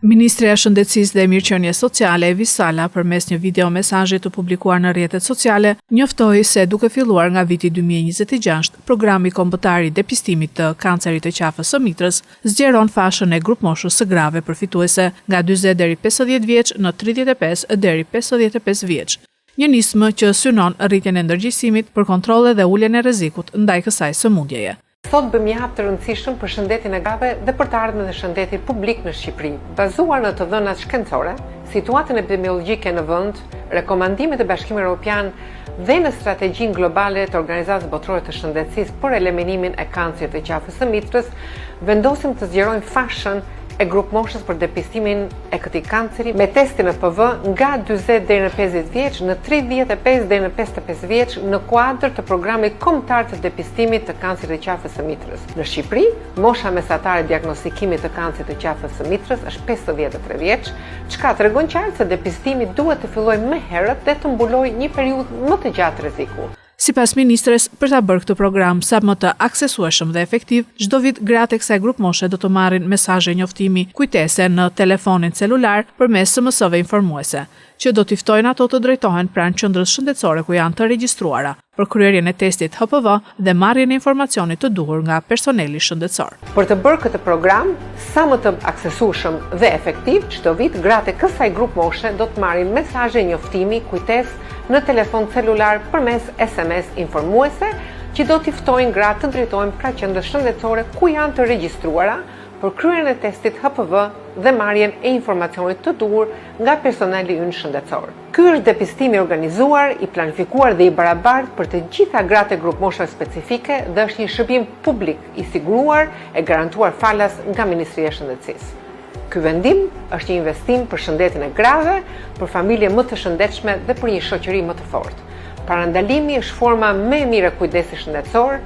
Ministreja e Shëndetësisë dhe Mirëqenies Sociale Evi Sala përmes një video mesazhi të publikuar në rrjetet sociale njoftoi se duke filluar nga viti 2026, programi kombëtar i depistimit të kancerit të qafës së mitrës zgjeron fashën e grupmoshës së grave përfituese nga 40 deri 50 vjeç në 35 deri 55 vjeç. Një nismë që synon rritjen e ndërgjegjësimit për kontrolle dhe uljen e rrezikut ndaj kësaj sëmundjeje. Sot bëm një hap të rëndësishëm për shëndetin e grave dhe për të ardhmen e shëndetit publik në Shqipëri. Bazuar në të dhënat shkencore, situatën epidemiologjike në vend, rekomandimet e Bashkimit Evropian dhe në strategjinë globale të Organizatës Botërore të Shëndetësisë për eliminimin e kancerit të qafës së mitrës, vendosim të zgjerojmë fashën e grupmoshës për depistimin e këtij kanceri me testin e PV nga 40 deri në 50 vjeç në 35 deri në 55 vjeç në kuadër të programit kombëtar të depistimit të kancerit të qafës së mitrës. Në Shqipëri, mosha mesatare e diagnostikimit të kancerit të qafës së mitrës është 53 vjeç, çka tregon qartë se depistimi duhet të fillojë më herët dhe të mbulojë një periudhë më të gjatë rreziku. Sipas ministres, për ta bërë këtë program sa më të aksesueshëm dhe efektiv, çdo vit gratë e kësaj grupmoshe do të marrin mesazhe njoftimi kujtese në telefonin celular përmes SMS-ve informuese, që do t'i ftojnë ato të drejtohen pranë qendrës shëndetësore ku janë të regjistruara për kryerjen e testit HPV dhe marrjen e informacionit të duhur nga personeli shëndetësor. Për të bërë këtë program sa më të aksesueshëm dhe efektiv, çdo vit gratë e kësaj grupmoshe do të marrin mesazhe njoftimi kujtesë në telefon celular përmes SMS informuese që do t'i ftojnë gratë të drejtohen pranë qendrës shëndetësore ku janë të regjistruara për kryerjen e testit HPV dhe marrjen e informacionit të duhur nga personeli ynë shëndetësor. Ky është depistimi organizuar, i planifikuar dhe i barabartë për të gjitha gratë e grupmoshave specifike dhe është një shërbim publik i siguruar e garantuar falas nga Ministria e Shëndetësisë. Ky vendim është një investim për shëndetin e grave, për familje më të shëndetshme dhe për një shoqëri më të fortë. Parandalimi është forma më e mirë e kujdesit shëndetësor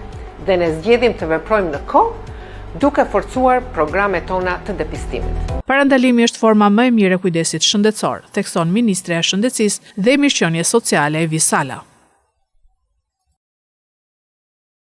dhe ne zgjedhim të veprojmë në kohë duke forcuar programet tona të depistimit. Parandalimi është forma më e mirë e kujdesit shëndetësor, thekson Ministreja e Shëndetësisë dhe Mirëqenies Sociale Evi Sala.